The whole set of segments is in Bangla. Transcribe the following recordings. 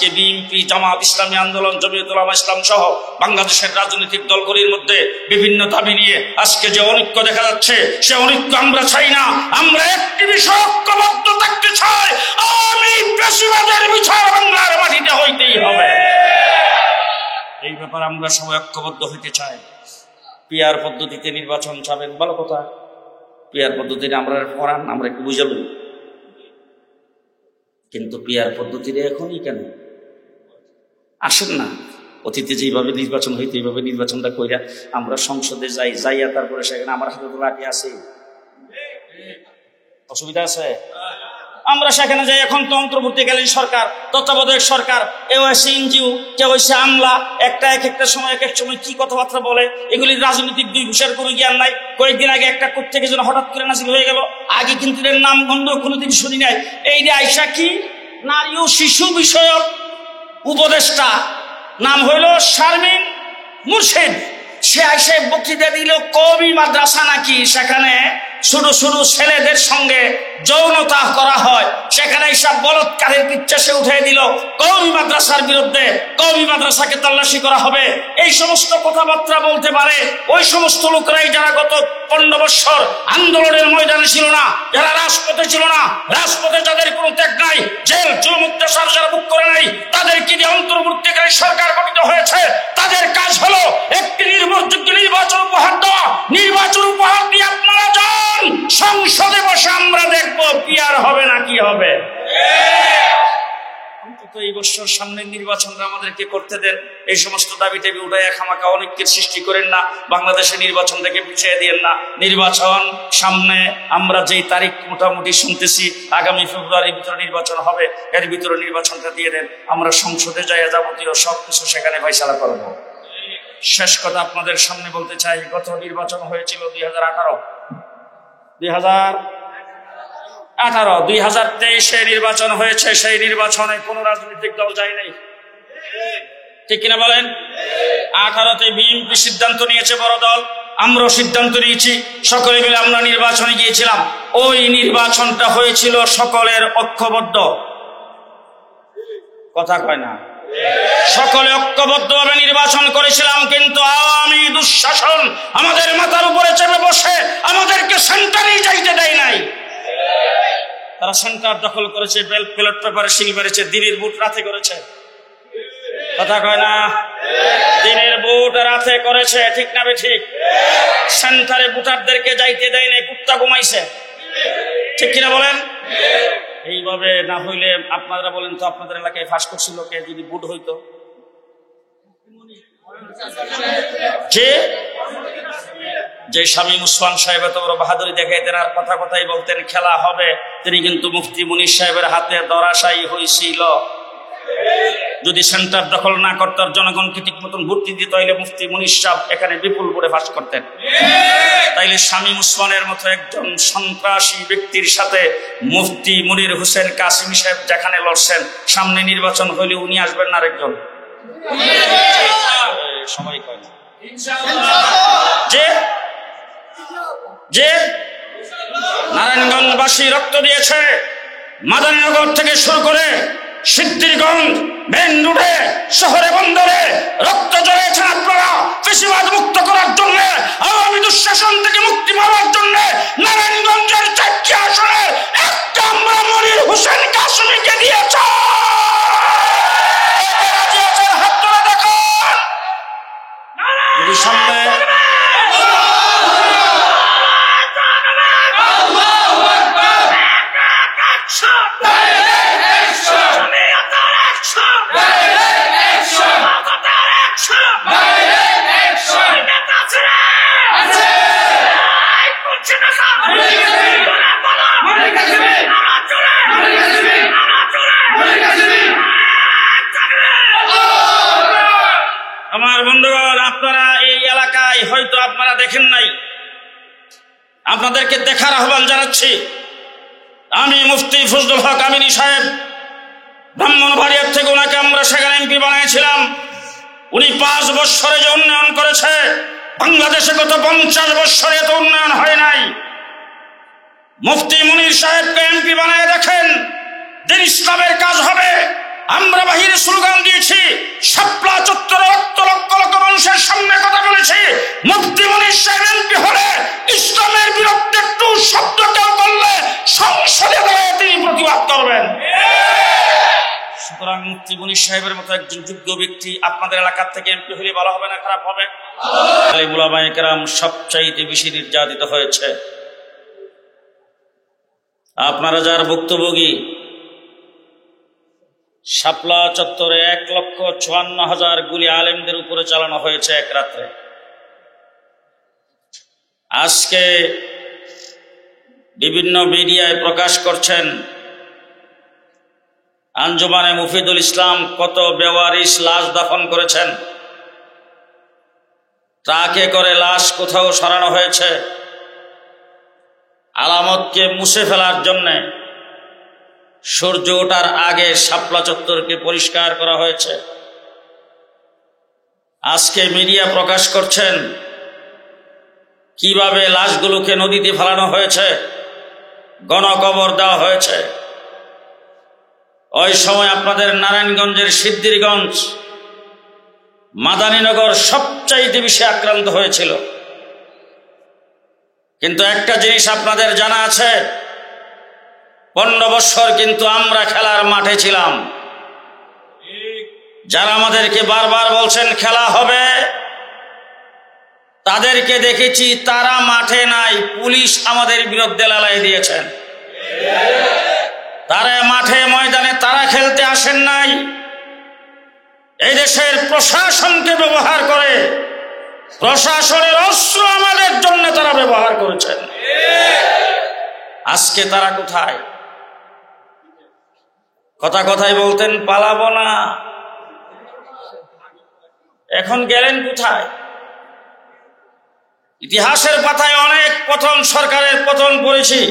আজকে বিএনপি, জামাত ইসলামী আন্দোলন, জমিয়তুল উলামা ইসলাম সহ বাংলাদেশের রাজনৈতিক দলগুলির মধ্যে বিভিন্ন দাবি নিয়ে আজকে যে অনৈক্য দেখা যাচ্ছে, সে অনৈক্য আমরা চাই না। আমরা একটি বিষয় ঐক্যবদ্ধ থাকতে চাই, আমি ফ্যাসিবাদের বিচার বাংলার মাটিতে হইতেই হবে। এই ব্যাপারে আমরা সবাই ঐক্যবদ্ধ হইতে চাই। পিআর পদ্ধতিতে নির্বাচন চাবেন, ভালো কথা। পিআর পদ্ধতিতে আমরা পড়ান, আমরা একটু বুঝে লই, কিন্তু পিআর পদ্ধতিতে এখনই কেন আসেন না? অতীতে যেভাবে নির্বাচন হইতে এইভাবে নির্বাচনটা কইরা আমরা সংসদে যাইয়া তারপরে সেখানে আমার হাতে তো লাঠি আছে, অসুবিধা আছে? আমরা সেখানে যাই। এখন তো অন্তর্বর্তীকালীন সরকার, তত্ত্বাবধায়ক সরকার, কেউ হয়েছে এনজিও, কেউ হয়েছে আমলা, একটা সময় এক সময় কি কথাবার্তা বলে, এগুলি রাজনৈতিক দুই ঘুষের কোনো জ্ঞান নাই। কয়েকদিন আগে একটা কোর্ট থেকে যেন হঠাৎ করে নাজিল হয়ে গেল, আগে কিন্তু এর নাম গন্ধ কোনোদিন শুনি নাই। এই যে আয়সা কি নারী ও শিশু বিষয়ক উপদেষ্টা, নাম হইল শারমিন মুর্শিদ, সে আইসে বক্তৃতা দিল কওমি মাদ্রাসা নাকি সেখানে ছোট ছোট ছেলেদের সঙ্গে যৌনতা করা হয়, সেখানে এইসব বলৎকারের পিচ্ছা সে উঠে দিল। কওমি মাদ্রাসার বিরুদ্ধে, কওমি মাদ্রাসাকে তল্লাশি করা হবে, এই সমস্ত কথাবার্তা বলতে পারে ওই সমস্ত লোকরাই যারা গত 15 বছর আন্দোলনের ময়দানে ছিল না, যারা রাজপথে ছিল না, রাজপথে যাদের কোনো ত্যাগ নাই, জেল জুলুমুক্ত যারা বুক করে নাই, তাদেরকে দিয়ে অন্তর্বর্তীকালীন সরকার গঠিত হয়েছে। তাদের কাজ হলো একটি নির্ভরযোগ্য নির্বাচন উপহার দেওয়া। নির্বাচন উপহার দিয়ে আপনারা যান, সংসদে বসে আমরা দেখবো পিআর হবে না কি হবে। অন্তত এই বছর সামনের নির্বাচনটা আমাদেরকে করতে দেন। এই সমস্ত দাবি টাবি উঠায় খামাকা অনেকের সৃষ্টি করেন না, বাংলাদেশের নির্বাচন থেকে পিছিয়ে দিয়েন না। নির্বাচন সামনে, আমরা যেই তারিখ মোটামুটি শুনতেছি আগামী ফেব্রুয়ারির ভিতরে নির্বাচন হবে, এর ভিতরে নির্বাচনটা দিয়ে দেন, আমরা সংসদে যাই যাবতীয় সবকিছু সেখানে ফয়সালা করবো। শেষ কথা আপনাদের সামনে বলতে চাই, গত নির্বাচন হয়েছিল 2023 নির্বাচন হয়েছে। সেই নির্বাচনে কোন রাজনৈতিক দল যায় নাই, ঠিক কিনা বলেন? 18তে বিএনপি সিদ্ধান্ত নিয়েছে, বড় দল, আমরাও সিদ্ধান্ত নিয়েছি, সকলে মিলে আমরা নির্বাচনে গিয়েছিলাম। ওই নির্বাচনটা হয়েছিল সকলের ঐক্যবদ্ধ, কথা কয় না, সকলে ঐক্যবদ্ধভাবে নির্বাচন করেছিলাম। কিন্তু আওয়ামী দুঃশাসন আমাদের মাথার উপরে চেপে বসে আমাদেরকে সেন্টারেই যাইতে দেয় নাই। তারা সেন্টার দখল করেছে, ব্যালট পেপারে সিল মেরেছে, দিনের ভোট রাতে করেছে, কথা কয় না, দিনের ভোট রাতে করেছে, ঠিক না ঠিক? সেন্টারে ভোটারদেরকে যাইতে দেয় নাই, কুত্তা ঘুমাইছে, ঠিক কিনা বলেন? এইভাবে না হইলে আপনারা বলেন তো, আপনাদের এলাকায় ফাঁস করছিল কে যদি ভোট হইতো? যে শামীম ওসমান সাহেব এত বড় বাহাদুরি দেখাইতেন আর কথাই বলতেন খেলা হবে, তিনি কিন্তু মুফতি মুনির সাহেবের হাতে ধরাশায়ী হয়েছিল। যদি সেন্টার দখল না করত, জনগণকে ঠিক মতন ভর্তি দিত, তাইলে মুফতি মুনির সাহেব এখানে বিপুল ভোটে পাস করতেন। তাইলে শামীম ওসমানের মতো একজন সন্ত্রাসী ব্যক্তির সাথে মুফতি মুনির হোসেন কাসিমি সাহেব যেখানে লড়ছেন, সামনে নির্বাচন হইলে উনি আসবেন না আরেকজন? সবাই কয় না যে নারায়ণগঞ্জবাসী রক্ত দিয়েছে, মাদারীনগর থেকে শুরু করে সিদ্ধিরগঞ্জ, মেন রোডে, শহরে বন্দরে রক্ত ঝরেছেন আপনারা ফ্যাসিবাদ মুক্ত করার জন্য, আওয়ামী দুঃশাসন থেকে মুক্তি পাওয়ার জন্য। নারায়ণগঞ্জের 4টি আসনে একটা আমরা মনির হোসেন কাসিমিকে দিয়েছে। হাত তুলে দেখুন, যদি সামনে আমার বন্ধুগণ, আপনারা এই এলাকায় হয়তো আপনারা দেখেন নাই, আপনাদেরকে দেখার আহ্বান জানাচ্ছি। আমি মুফতি ফজলুল হক আমিনী সাহেব ব্রাহ্মণবাড়িয়ার থেকে, ওনাকে আমরা সেখানে এমপি বানিয়েছিলাম। উনি 5 বছরে যে উন্নয়ন করেছে, বাংলাদেশে গত 50 বছরে এত উন্নয়ন হয় নাই। মুফতি মুনির সাহেবকে এমপি বানিয়ে দেখেন, দিন ইসলামের কাজ হবে, আমরা বাহিরে স্লোগান দিয়েছি, শাপলা চত্বরে লক্ষ লক্ষ মানুষের সামনে কথা বলেছি, মুফতি মনির সাহেব এমপি হলে ইসলামের বিরুদ্ধে একটু শব্দ কেউ করলে সংসদে দাঁড়িয়ে তিনি প্রতিবাদ করবেন। সুতরাং মুফতি মনির সাহেবের মতো একজন যোগ্য ব্যক্তি আপনাদের এলাকার থেকে এমপি হলে ভালো হবে না খারাপ হবে? উলামায়ে কেরাম সবচাইতে বেশি নির্যাতিত হয়েছে। আপনারা যার ভুক্তভোগী, শাপলা চত্বরে 1,54,000 গুলি আলেমদের উপরে চালানো হয়েছে এক রাত্রে। আজকে বিভিন্ন মিডিয়ায় প্রকাশ করছেন আঞ্জুমানে মুফিদুল ইসলাম কত বেওয়ারিশ লাশ দাফন করেছেন, ট্রাকে করে লাশ কোথাও সরানো হয়েছে, আলামতকে মুছে ফেলার জন্য সূর্য ওঠার আগে শাপলা চত্বরকে পরিষ্কার করা হয়েছে। আজকে মিডিয়া প্রকাশ করছেন কিভাবে লাশগুলোকে নদীতে ফেলানো হয়েছে, গণকবর দেওয়া হয়েছে। ওই সময় আপনাদের নারায়ণগঞ্জের সিদ্ধিরগঞ্জ, মাদানীনগর সবচাইতে বেশি আক্রান্ত হয়েছিল। কিন্তু একটা জিনিস আপনাদের জানা আছে, 15 বছর কিন্তু আমরা খেলার মাঠে ছিলাম। যারা আমাদেরকে বারবার বলছেন খেলা হবে, তাদেরকে দেখেছি তারা মাঠে নাই, পুলিশ আমাদের বিরুদ্ধে লড়াই দিয়েছেন। তারা মাঠে ময়দানে তারা খেলতে আসেন নাই, এই দেশের প্রশাসনকে ব্যবহার করে, প্রশাসনের অস্ত্র আমাদের জন্য তারা ব্যবহার করেছেন। আজকে তারা কোথায়? কথায় বলতেন পালাবো না, এখন গেলেন কোথায়? ইতিহাসের পাতায় অনেক পতন, সরকারের পতন পড়েছি,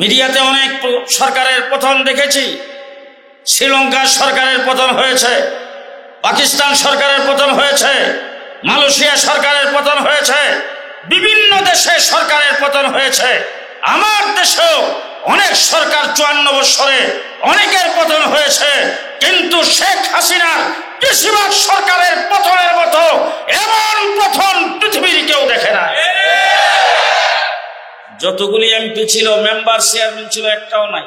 মিডিয়াতে অনেক সরকারের পতন দেখেছি। শ্রীলঙ্কার সরকারের পতন হয়েছে, পাকিস্তান সরকারের পতন হয়েছে, মালয়েশিয়া সরকারের পতন হয়েছে, বিভিন্ন দেশে সরকারের পতন হয়েছে। আমার দেশেও অনেক সরকার 54 বছরে অনেকের পতন হয়েছে, কিন্তু শেখ হাসিনার বেশিরভাগ সরকারের পতনের মতো এমন পতন পৃথিবীর কেউ দেখে না। যতগুলি এমপি ছিল, মেম্বার চেয়ারম্যান ছিল, একটাও নাই।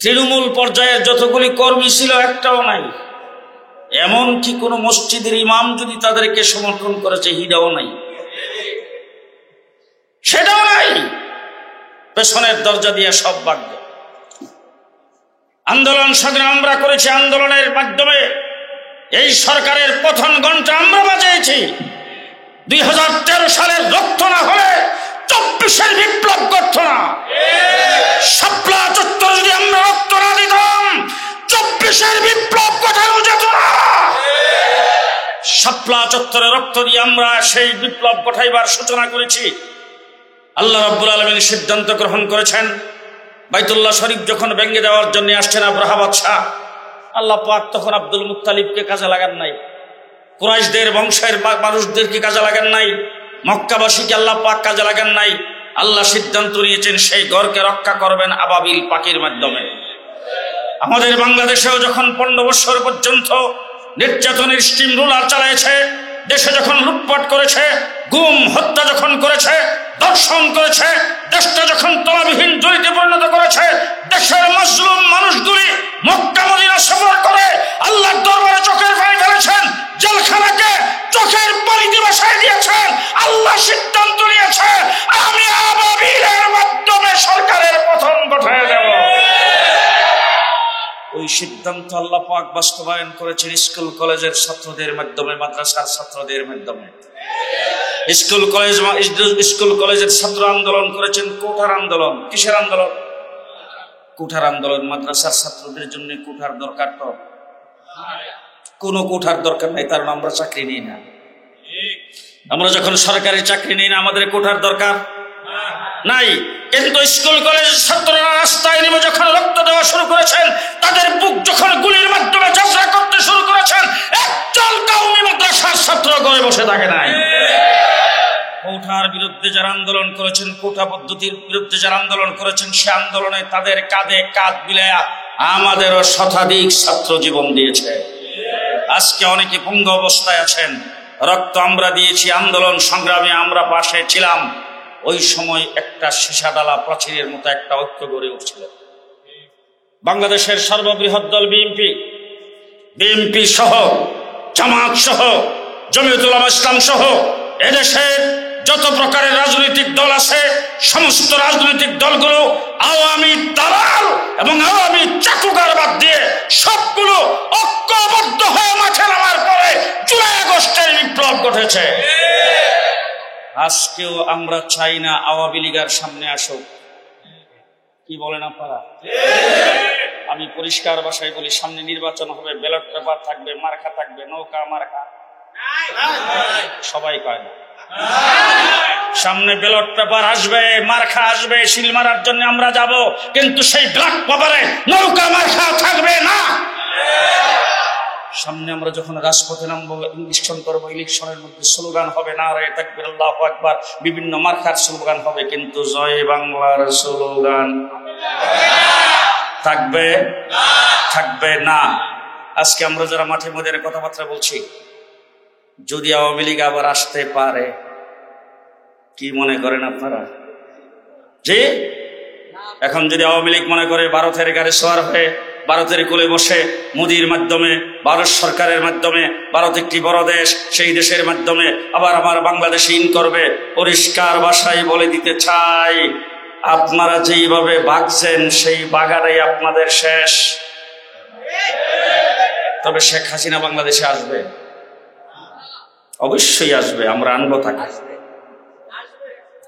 তৃণমূল পর্যায়ের যতগুলি কর্মী ছিল, একটাও নাই। এমনকি কোন মসজিদের ইমাম যদি তাদেরকে সমর্থন করেছে, হিডাও নাই, সেটাও নাই। পেছনের দরজা দিয়ে সব বাধ্য। আন্দোলন সংগ্রাম আমরা করেছি, আন্দোলনের মাধ্যমে এই সরকারের পতন ঘন্টা আমরা বাজিয়েছি। 2013 সালের রক্ত না হলে 24-এর বিপ্লব করত না। শাপলা চত্বর যদি আমরা রক্ত না দিতাম, 24-এর বিপ্লব কোথাও যেত না। শাপলা চত্বরে রক্ত দিয়ে আমরা সেই বিপ্লব ঘটাইবার সূচনা করেছি। আল্লাহ রাব্বুল আলামিন সিদ্ধান্ত গ্রহণ করেছেন, বাইতুল্লাহ শরীফ যখন ভেঙে দেওয়ার জন্য আসছেন আব্রাহা বাদশাহ, আল্লাহ পাক তখন আব্দুল মুত্তালিবকে কাজে লাগান নাই, কুরাইশদের বংশের মানুষদেরকে কাজে লাগান নাই, মক্কাবাসীকে আল্লাহ পাক কাজে লাগান নাই। আল্লাহ সিদ্ধান্ত নিয়েছেন সেই ঘরকে রক্ষা করবেন আবাবিল পাখির মাধ্যমে। আমাদের বাংলাদেশেও যখন 15 বছর পর্যন্ত নির্যাতনের স্টিম রোলার চালাইছে, দেশে যখন লুটপাট করেছে, গুম হত্যা যখন করেছে, দর্শন করেছে, দেশটা যখন তলাবিহীন জড়িতে পরিণত করেছে, দেশের মাজলুম মানুষগুলি মক্কা মদিনা সফর করে আল্লাহর দরবারে চোখের পানি ফেলেছেন, জেলখানাকে চোখের পানিতে বসায় দিয়েছেন। আল্লাহ সিদ্ধান্ত নিয়েছে আমি আবাবিলের মাধ্যমে সরকারের পতন ঘটায় দেব। ওই সিদ্ধান্ত আল্লাহ পাক বাস্তবায়ন করেছেন স্কুল কলেজের ছাত্রদের মাধ্যমে, মাদ্রাসার ছাত্রদের মাধ্যমে। স্কুল কলেজের ছাত্র আন্দোলন করেছেন, কোঠার আন্দোলন। কিসের আন্দোলন? কোঠার আন্দোলন। মাদ্রাসার ছাত্রদের জন্য কোঠার দরকার তো কোনো কোঠার দরকার নাই, কারণ আমরা চাকরি নিই না। আমরা যখন সরকারি চাকরি নিই না, আমাদের কোঠার দরকার নাই। কিন্তু স্কুল কলেজের ছাত্ররা রাস্তায় নেমে যখন রক্ত দেওয়া শুরু করেছেন, তাদের বুক যখন গুলির মাধ্যমে যাত্রা করতে শুরু করেছেন, একজন কওমি মাদ্রাসার ছাত্র ঘরে বসে থাকে নাই। কোঠার বিরুদ্ধে যারা আন্দোলন করেছেন, কোঠা পদ্ধতির বিরুদ্ধে যারা আন্দোলন করেছেন, সে আন্দোলনে তাদের কাঁধে কাঁধ মিলাইয়া আমাদেরও শতাধিক ছাত্র জীবন দিয়েছে। আজকে অনেকে পঙ্গু অবস্থায় আছেন। রক্ত আমরা দিয়েছি, আন্দোলন সংগ্রামে আমরা পাশে ছিলাম। ওই সময় একটা সীসাডালা প্রাচীরের মতো একটা ঐক্য গড়ে উঠছিল। বাংলাদেশের সর্ববৃহৎ দল বিএনপি সহ, জামাত সহ, জমিয়তুল উলামা ইসলাম সহ এদেশের যত প্রকারের রাজনৈতিক দল আছে, সমস্ত রাজনৈতিক দলগুলো আওয়ামী দালাল এবং আওয়ামী চাটুকার বাদ দিয়ে সবগুলো ঐক্যবদ্ধ হয়ে মাঠে নামার পরে জুলাই আগস্টের বিপ্লব ঘটেছে। আজকেও আমরা চাই না আওয়ামী লীগের সামনে আসুক। কি বলেন আপনারা? আমি পরিষ্কার ভাষায় বলি, সামনে নির্বাচন হবে, ব্যালট পেপার থাকবে, মার্কা থাকবে, নৌকা মার্কা সবাই কয় না। সামনে ব্যালট পেপার আসবে, মার্কা আসবে, সিল মারার জন্য আমরা যাব, কিন্তু সেই ব্যালট পেপারে নৌকা মার্কা থাকবে না। সামনে আমরা যখন রাজপথে নামবো, ইলেকশন করবো, ইলেকশনের মধ্যে স্লোগান হবে নারায়ে তাকবীর, আল্লাহু আকবার, বিভিন্ন মার্কার স্লোগান হবে, কিন্তু জয় বাংলার স্লোগান থাকবে না। আজকে আমরা যারা মাঠে ময়দানে কথাবার্তা বলছি, যদি আওয়ামী লীগ আবার আসতে পারে, কি মনে করেন আপনারা? যে এখন যদি আওয়ামী লীগ মনে করে ভারতের গাড়ি সোয়ার হয়ে ভারতের কোলে বসে মোদির মাধ্যমে, ভারত সরকারের মাধ্যমে, ভারত একটি বড় দেশ, সেই দেশের মাধ্যমে আবার আমার বাংলাদেশে ইন করবে, পরিষ্কার ভাষায় বলে দিতে চাই, আপনারা যেইভাবে ভাগছেন সেই বাগাটাই আপনাদের শেষ। তবে শেখ হাসিনা বাংলাদেশে আসবে, অবশ্যই আসবে, আমরা আনবো তাকে,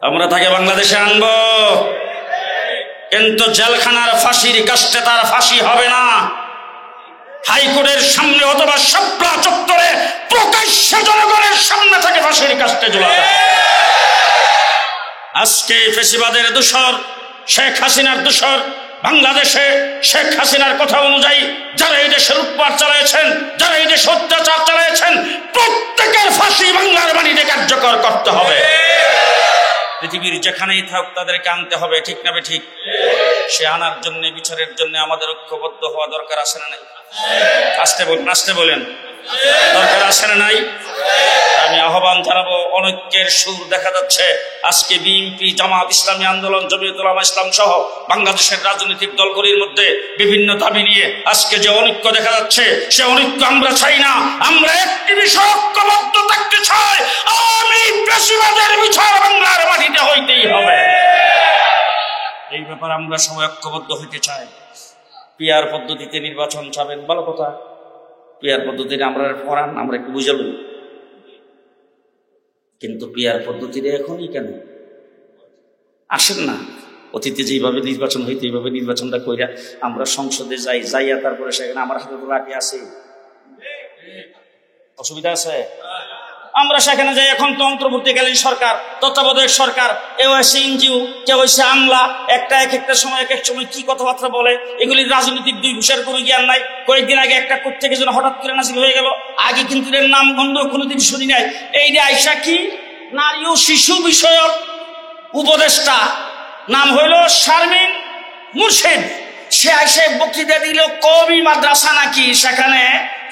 আমরা তাকে বাংলাদেশে আনবো, কিন্তু জেলখানার ফাঁসির কাস্টে তার ফাঁসি হবে না। হাইকোর্টের সামনে অথবা শাপলা চত্বরে প্রকাশ্যে জনগণের সামনে থেকে ফাঁসির কাস্টে ঝুলাবে। আজকে ফেসিবাদের দোসর, শেখ হাসিনার দোসর, বাংলাদেশে শেখ হাসিনার কথা অনুযায়ী যারা এই দেশে লুটপাট চালিয়েছেন, যারা এই দেশে অত্যাচার চালিয়েছেন, প্রত্যেকের ফাঁসি বাংলার মাটিতে কার্যকর করতে হবে। পৃথিবীর যেখানেই থাক তাদেরকে আনতে হবে, ঠিক না ঠিক? সে আনার জন্য, বিচারের জন্য আমাদের ঐক্যবদ্ধ হওয়া দরকার আছে না নাই? আসতে বলেন, দরকার আছে না নাই? আমি আহ্বান জানাবো, অনৈক্যের সুর দেখা যাচ্ছে আজকে বিএনপি, জামাত ইসলামী আন্দোলন, জমিয়তুল উলামা ইসলাম সহ বাংলাদেশের রাজনৈতিক দলগুলির মধ্যে বিভিন্ন দাবি নিয়ে আজকে যে অনৈক্য দেখা যাচ্ছে, সে অনৈক্য আমরা চাই না। আমরা একটি বিষয় ঐক্যবদ্ধ থাকতে চাই, আমি ফ্যাসিবাদের বিচার বাংলার মাটিতে হইতেই হবে। এই ব্যাপারে আমরা সবাই ঐক্যবদ্ধ হইতে চাই। পিআর পদ্ধতিতে নির্বাচন চাবেন, ভালো কথা। পিআর পদ্ধতিতে আমরা পড়ান, আমরা একটু বুঝাবো, কিন্তু পিআর পদ্ধতিতে এখনই কেন আসেন না? অতীতে যেভাবে নির্বাচন হইতে এইভাবে নির্বাচনটা কইরা আমরা সংসদে যাইয়া তারপরে সেখানে আমার হাতে তো লাঠি আছে, অসুবিধা আছে? আমরা সেখানে যাই, এখন তো অন্তর্বর্তীকালীন সরকার, তত্ত্বাবধায়ক সরকার, কেউ হয়েছে এনজিও, কেউ হয়েছে আমলা, এক একটা সময় এক সময় কি কথাবার্তা বলে, এগুলি রাজনৈতিক দুই ঘুষের কোনো জ্ঞান নাই। কয়েকদিন আগে একটা কোর্ট থেকে যেন হঠাৎ করে নাসিল হয়ে গেল, আগে কিন্তু এর নাম গন্ধ কোনোদিন শুনি নাই। এই যে আয়সা কি নারী ও শিশু বিষয়ক উপদেষ্টা, নাম হইল শারমিন মুর্শিদ, সে আইসে বক্তৃতা দিল কওমি মাদ্রাসা নাকি সেখানে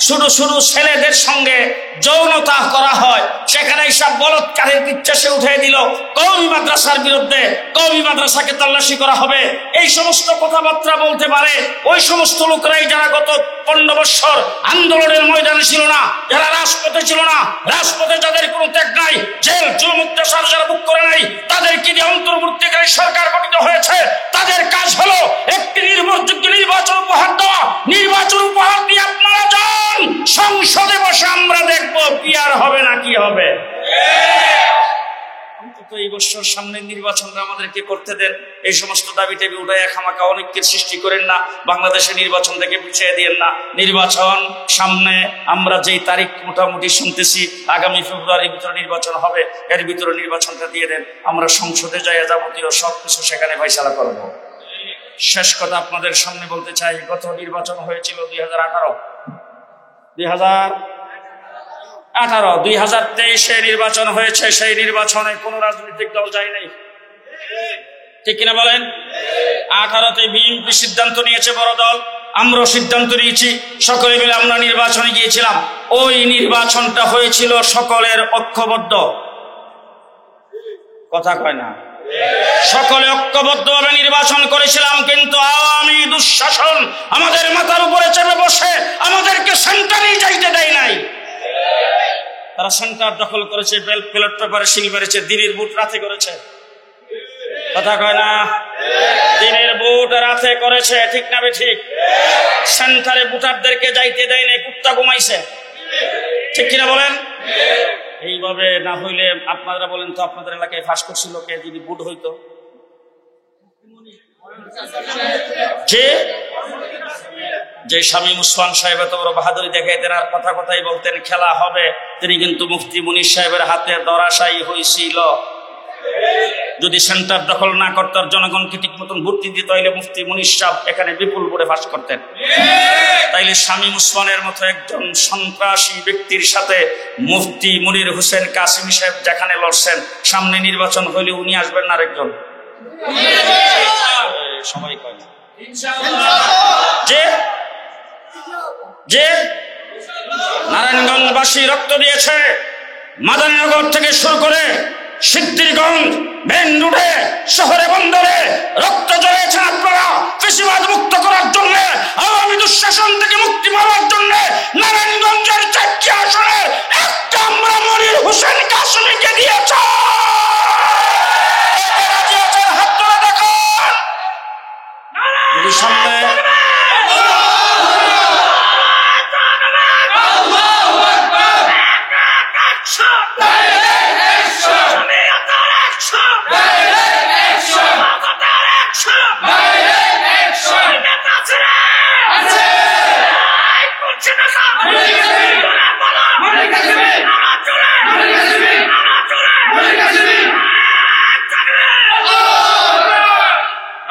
ছোট ছোট ছেলেদের সঙ্গে যৌনতা করা হয়, সেখানে সব বলৎকারের কিচ্ছা সে উঠে দিল। কওমি মাদ্রাসার বিরুদ্ধে, কওমি মাদ্রাসাকে তল্লাশি করা হবে, এই সমস্ত কথাবার্তা বলতে পারে ওই সমস্ত লোকরাই যারা গত 15 বছর আন্দোলনের ময়দানে ছিল না, যারা রাজপথে ছিল না, রাজপথে যাদের কোনো ত্যাগ নাই, জেল জুলুমুক্ত যারা বুক করে নাই, তাদেরকে দিয়ে অন্তর্বর্তীকালীন সরকার গঠিত হয়েছে। তাদের কাজ হলো একটি নির্ভরযোগ্য নির্বাচন উপহার দেওয়া। নির্বাচন উপহার দিয়ে আপনারা যান, সংসদে বসে আমরা দেখবো পিআর হবে না কি হবে। অন্তত এই বছর সামনে নির্বাচনটা আমাদেরকে করতে দেন। এই সমস্ত দাবি টেবি উঠায় খামাকা অনেকের সৃষ্টি করেন না, বাংলাদেশে নির্বাচন থেকে পিছিয়ে দিয়েন না। নির্বাচন সামনে, আমরা যেই তারিখ মোটামুটি শুনতেছি আগামী ফেব্রুয়ারির ভিতরে নির্বাচন হবে, এর ভিতরে নির্বাচনটা দিয়ে দেন, আমরা সংসদে যাই যাবতীয় সবকিছু সেখানে ফয়সালা করব। শেষ কথা আপনাদের সামনে বলতে চাই, গত নির্বাচন হয়েছিল 2023 নির্বাচন হয়েছে, সেই নির্বাচনে কোন রাজনৈতিক দল যায় নাই, ঠিক কিনা বলেন? 18তে বিএনপি সিদ্ধান্ত নিয়েছে বড় দল, আমরাও সিদ্ধান্ত নিয়েছি, সকলে মিলে আমরা নির্বাচনে গিয়েছিলাম। ওই নির্বাচনটা হয়েছিল সকলের ঐক্যবদ্ধ, কথা কয় না, সকলে ঐক্যবদ্ধভাবে নির্বাচন করেছিলাম। কিন্তু আওয়ামী দুঃশাসন আমাদের মাথার উপরে চেপে বসে আমাদেরকে সেন্টারেই যাইতে দেয় নাই। তারা সেন্টার দখল করেছে, ব্যালট পেপারে সিল মেরেছে, দিনের ভোট রাতে করেছে, কথা কয় না, দিনের ভোট রাতে করেছে, ঠিক না ঠিক? সেন্টারে ভোটারদেরকে যাইতে দেয় নাই, কুত্তা ঘুমাইছে, ঠিক কিনা বলেন? এইভাবে না হইলে আপনারা বলেন তো, আপনাদের এলাকায় ফাঁস করছিল কে যদি ভোট হইতো? যে শামীম ওসমান সাহেব এত বড় বাহাদুরি দেখাইতেন আর কথা কথাই বলতেন খেলা হবে, তিনি কিন্তু মুফতি মুনীর সাহেবের হাতে ধরাশায়ী হয়েছিল। যদি সেন্টার দখল না করত, জনগণকে ঠিক মতন ভর্তি দিত, তাইলে মুফতি মুনীর সাহেব এখানে বিপুল ভোটে পাস করতেন। তাইলে শামীম ওসমানের মতো একজন সন্ত্রাসী ব্যক্তির সাথে মুফতি মুনীর হোসেন কাসেমি সাহেব যেখানে লড়ছেন, সামনে নির্বাচন হইলে উনি আসবেন না আরেকজন? সবাই কয় না যে নারায়ণগঞ্জবাসী রক্ত দিয়েছে, মাদারীনগর থেকে শুরু করে সিদ্ধিরগঞ্জ মেন রোডে শহরে বন্দরে রক্ত ঝরেছে। আপনারা ফ্যাসিবাদ মুক্ত করার জন্য, আওয়ামী দুঃশাসন থেকে মুক্তি পাওয়ার জন্য নারায়ণগঞ্জের 4টি আসনে একটা আমরা মনির হোসেন কাসেমীকে দিয়েছে। হাত তুলে দেখুন সামনে।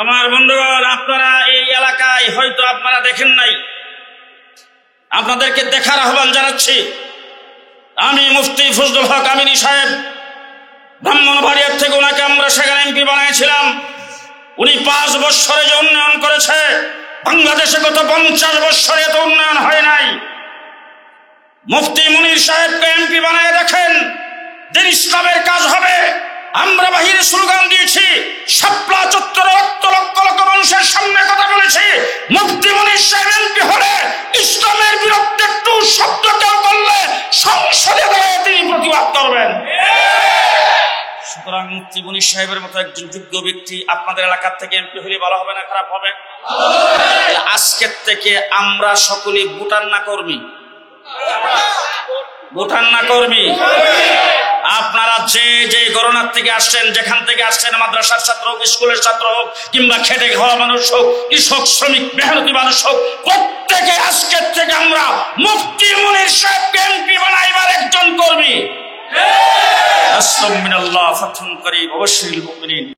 আমার বন্ধুগণ, আপনারা এই এলাকায় হয়তো আপনারা দেখেন নাই, আপনাদেরকে দেখার আহ্বান জানাচ্ছি। আমি মুফতি ফজলুল হক আমিনী সাহেব ব্রাহ্মণবাড়িয়ার থেকে, ওনাকে আমরা সেখানে এমপি বানিয়েছিলাম। উনি 5 বছরে যে উন্নয়ন করেছে, বাংলাদেশে গত 50 বছরে এত উন্নয়ন হয় নাই। মুফতি মুনীর সাহেবকে এমপি বানায় দেখেন, দিন ইসলামের কাজ হবে। আমরা বাহিরে স্লোগান দিয়েছি, শাপলা চত্বরে লক্ষ লক্ষ মানুষের সামনে কথা বলেছি, মুফতি মুনীর সাহেব এমপি হলে ইসলামের বিরুদ্ধে একটু শব্দ কেউ করলে সংসদে দাঁড়িয়ে তিনি প্রতিবাদ করবেন। সুতরাং মুফতি মুনীর সাহেবের মতো একজন যোগ্য ব্যক্তি আপনাদের এলাকার থেকে এমপি হলে ভালো হবে না খারাপ হবে? আজকের থেকে আমরা সকলেই ভোটার না কর্মী, ভোটার না কর্মী। আপনারা যে যে গণনার থেকে আসছেন, যেখান থেকে আসছেন, মাদ্রাসার ছাত্র হোক, স্কুলের ছাত্র হোক, কিংবা খেটে খাওয়া মানুষ হোক, কৃষক শ্রমিক মেহনতি মানুষ হোক, প্রত্যেকে আজকের থেকে আমরা মুফতি মুনীর সাহেবকে এমপি বানাইবার একজন কর্মী। আসসালামু আলাইকুম ওয়া রাহমাতুল্লাহি ওয়া বারাকাতুহু।